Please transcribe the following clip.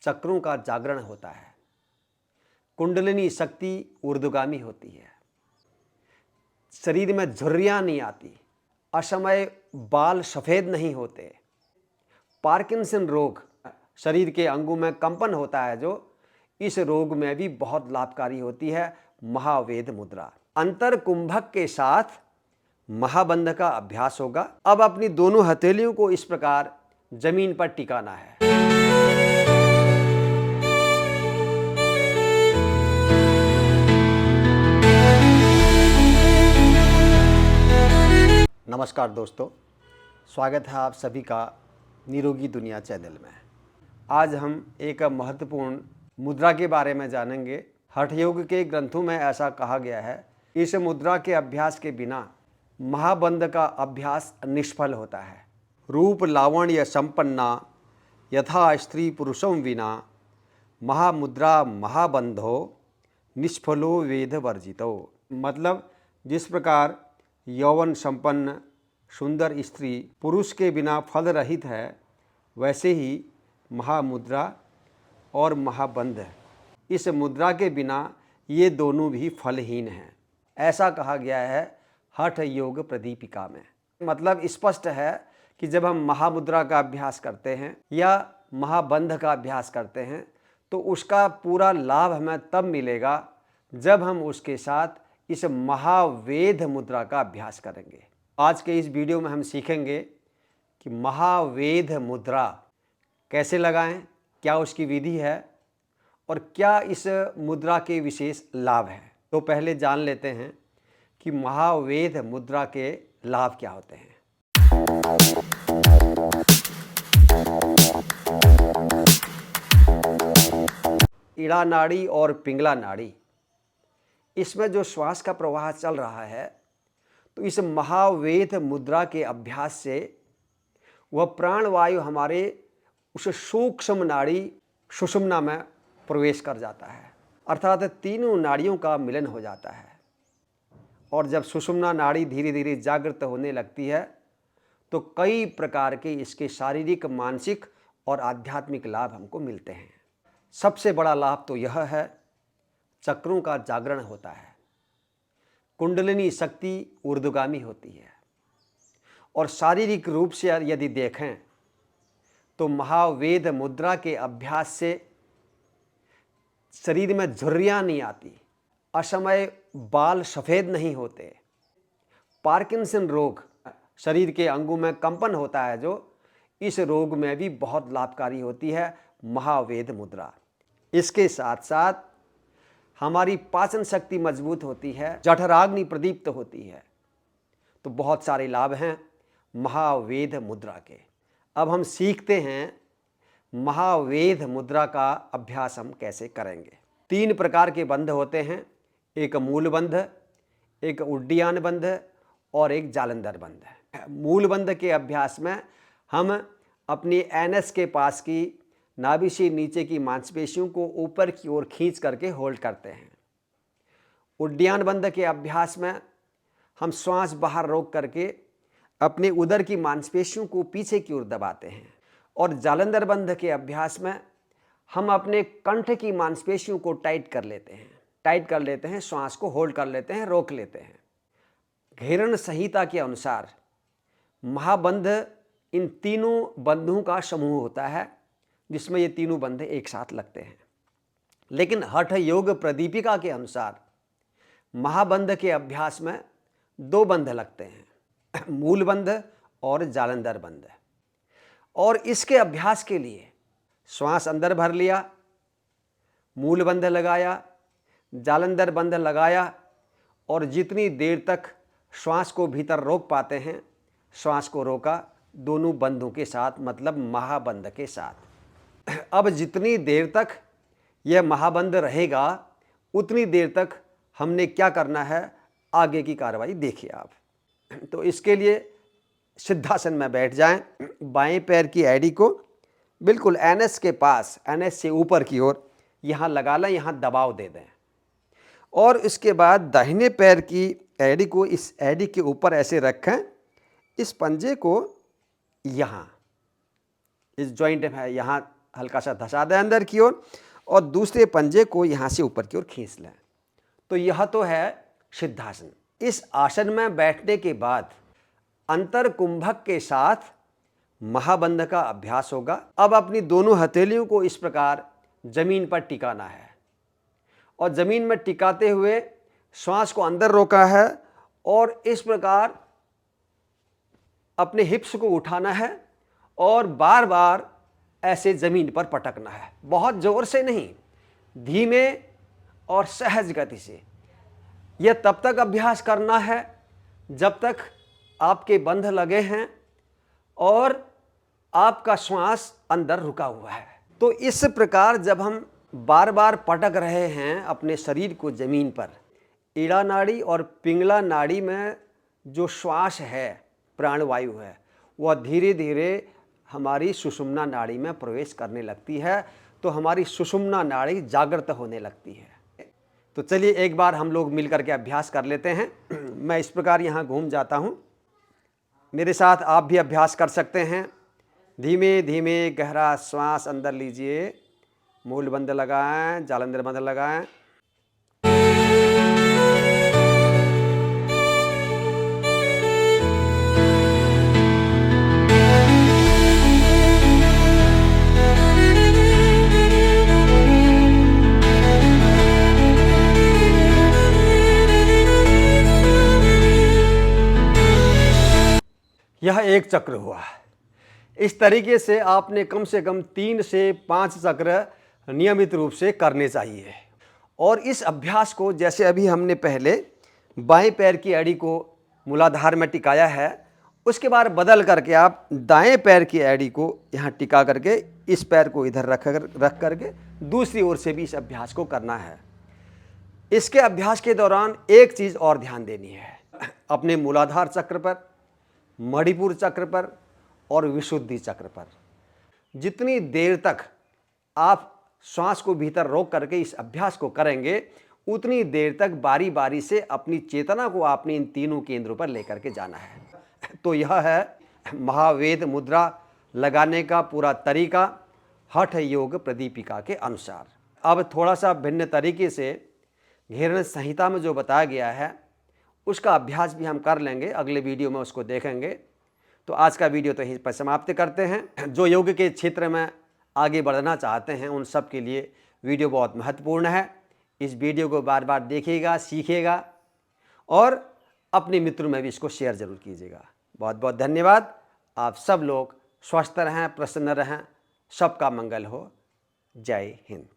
चक्रों का जागरण होता है। कुंडलिनी शक्ति ऊर्ध्वगामी होती है। शरीर में झुर्रियाँ नहीं आती। असमय बाल सफ़ेद नहीं होते। पार्किंसन रोग, शरीर के अंगों में कंपन होता है जो, इस रोग में भी बहुत लाभकारी होती है महावेद मुद्रा। अंतर कुंभक के साथ महाबंध का अभ्यास होगा। अब अपनी दोनों हथेलियों को इस प्रकार जमीन पर टिकाना है। नमस्कार दोस्तों, स्वागत है आप सभी का निरोगी दुनिया चैनल में। आज हम एक महत्वपूर्ण मुद्रा के बारे में जानेंगे। हठ योग के ग्रंथों में ऐसा कहा गया है, इस मुद्रा के अभ्यास के बिना महाबंध का अभ्यास निष्फल होता है। रूप लावण्य संपन्ना यथा स्त्री पुरुषों विना महामुद्रा महाबंधो निष्फलो वेद वर्जितो। मतलब जिस प्रकार यौवन संपन्न सुंदर स्त्री पुरुष के बिना फल रहित है, वैसे ही महामुद्रा और महाबंध, इस मुद्रा के बिना ये दोनों भी फलहीन हैं। ऐसा कहा गया है हठ योग प्रदीपिका में। मतलब स्पष्ट है कि जब हम महामुद्रा का अभ्यास करते हैं या महाबंध का अभ्यास करते हैं तो उसका पूरा लाभ हमें तब मिलेगा जब हम उसके साथ इस महावेद मुद्रा का अभ्यास करेंगे। आज के इस वीडियो में हम सीखेंगे कि महावेद मुद्रा कैसे लगाएं, क्या उसकी विधि है और क्या इस मुद्रा के विशेष लाभ हैं। तो पहले जान लेते हैं कि महावेद मुद्रा के लाभ क्या होते हैं। इड़ा नाड़ी और पिंगला नाड़ी, इसमें जो श्वास का प्रवाह चल रहा है, तो इस महावेद मुद्रा के अभ्यास से वह प्राणवायु हमारे उस सूक्ष्म नाड़ी सुषुम्ना में प्रवेश कर जाता है, अर्थात तीनों नाड़ियों का मिलन हो जाता है। और जब सुषुम्ना नाड़ी धीरे धीरे जागृत होने लगती है तो कई प्रकार के इसके शारीरिक, मानसिक और आध्यात्मिक लाभ हमको मिलते हैं। सबसे बड़ा लाभ तो यह है, चक्रों का जागरण होता है। कुंडलिनी शक्ति ऊर्ध्वगामी होती है। और शारीरिक रूप से यदि देखें तो महावेद मुद्रा के अभ्यास से शरीर में झुर्रियाँ नहीं आती। असमय बाल सफ़ेद नहीं होते। पार्किंसन रोग, शरीर के अंगों में कंपन होता है जो, इस रोग में भी बहुत लाभकारी होती है महावेद मुद्रा। इसके साथ साथ हमारी पाचन शक्ति मजबूत होती है, जठराग्नि प्रदीप्त होती है। तो बहुत सारे लाभ हैं महावेद मुद्रा के। अब हम सीखते हैं महावेद मुद्रा का अभ्यास हम कैसे करेंगे। 3 प्रकार के बंध होते हैं, एक मूल बंध, एक उड्डीयान बंध और एक जालंधर बंध। मूल बंध के अभ्यास में हम अपनी एनएस के पास की नाभि से नीचे की मांसपेशियों को ऊपर की ओर खींच करके होल्ड करते हैं। उड्डीयान बंध के अभ्यास में हम श्वास बाहर रोक करके अपने उदर की मांसपेशियों को पीछे की ओर दबाते हैं। और जालंधर बंध के अभ्यास में हम अपने कंठ की मांसपेशियों को टाइट कर लेते हैं, श्वास को होल्ड कर लेते हैं, रोक लेते हैं। घेरण संहिता के अनुसार महाबंध इन तीनों बंधों का समूह होता है, जिसमें ये तीनों बंध एक साथ लगते हैं। लेकिन हठ योग प्रदीपिका के अनुसार महाबंध के अभ्यास में 2 बंध लगते हैं, मूल बंध और जालंधर बंध। और इसके अभ्यास के लिए श्वास अंदर भर लिया, मूल बंध लगाया, जालंधर बंध लगाया, और जितनी देर तक श्वास को भीतर रोक पाते हैं, श्वास को रोका दोनों बंधों के साथ, मतलब महाबंध के साथ। अब जितनी देर तक यह महाबंध रहेगा उतनी देर तक हमने क्या करना है, आगे की कार्रवाई देखिए आप। तो इसके लिए सिद्धासन में बैठ जाएं। बाएं पैर की एड़ी को बिल्कुल एनएस के पास, एनएस से ऊपर की ओर यहाँ लगा लें, यहाँ दबाव दे दें। और इसके बाद दाहिने पैर की एड़ी को इस एड़ी के ऊपर ऐसे रखें, इस पंजे को यहाँ इस जॉइंट में यहाँ हल्का सा धसा दें अंदर की ओर और दूसरे पंजे को यहाँ से ऊपर की ओर खींच लें। तो यह तो है सिद्धासन। इस आसन में बैठने के बाद अंतर कुंभक के साथ महाबंध का अभ्यास होगा। अब अपनी दोनों हथेलियों को इस प्रकार जमीन पर टिकाना है और जमीन में टिकाते हुए श्वास को अंदर रोका है और इस प्रकार अपने हिप्स को उठाना है और बार बार ऐसे जमीन पर पटकना है। बहुत जोर से नहीं, धीमे और सहज गति से। यह तब तक अभ्यास करना है जब तक आपके बंध लगे हैं और आपका श्वास अंदर रुका हुआ है। तो इस प्रकार जब हम बार बार पटक रहे हैं अपने शरीर को जमीन पर, ईड़ा नाड़ी और पिंगला नाड़ी में जो श्वास है, प्राणवायु है, वह धीरे धीरे हमारी सुषुम्ना नाड़ी में प्रवेश करने लगती है। तो हमारी सुषुम्ना नाड़ी जागृत होने लगती है। तो चलिए एक बार हम लोग मिलकर के अभ्यास कर लेते हैं। मैं इस प्रकार यहाँ घूम जाता हूँ, मेरे साथ आप भी अभ्यास कर सकते हैं। धीमे धीमे गहरा श्वास अंदर लीजिए, मूल बंद लगाएं, जालंधर बंद लगाएं। यह एक चक्र हुआ। इस तरीके से आपने कम से कम 3 से 5 चक्र नियमित रूप से करने चाहिए। और इस अभ्यास को जैसे अभी हमने पहले बाएं पैर की एड़ी को मूलाधार में टिकाया है, उसके बाद बदल करके आप दाएं पैर की एड़ी को यहाँ टिका करके इस पैर को इधर रख करके दूसरी ओर से भी इस अभ्यास को करना है। इसके अभ्यास के दौरान एक चीज़ और ध्यान देनी है, अपने मूलाधार चक्र पर, मणिपुर चक्र पर और विशुद्धि चक्र पर। जितनी देर तक आप श्वास को भीतर रोक करके इस अभ्यास को करेंगे, उतनी देर तक बारी बारी से अपनी चेतना को आपने इन तीनों केंद्रों पर लेकर के जाना है। तो यह है महावेद मुद्रा लगाने का पूरा तरीका हठ योग प्रदीपिका के अनुसार। अब थोड़ा सा भिन्न तरीके से घेरण संहिता में जो बताया गया है उसका अभ्यास भी हम कर लेंगे, अगले वीडियो में उसको देखेंगे। तो आज का वीडियो तो यहीं पर समाप्त करते हैं। जो योग के क्षेत्र में आगे बढ़ना चाहते हैं उन सब के लिए वीडियो बहुत महत्वपूर्ण है। इस वीडियो को बार बार देखिएगा, सीखिएगा और अपने मित्रों में भी इसको शेयर ज़रूर कीजिएगा। बहुत बहुत धन्यवाद। आप सब लोग स्वस्थ रहें, प्रसन्न रहें, सबका मंगल हो। जय हिंद।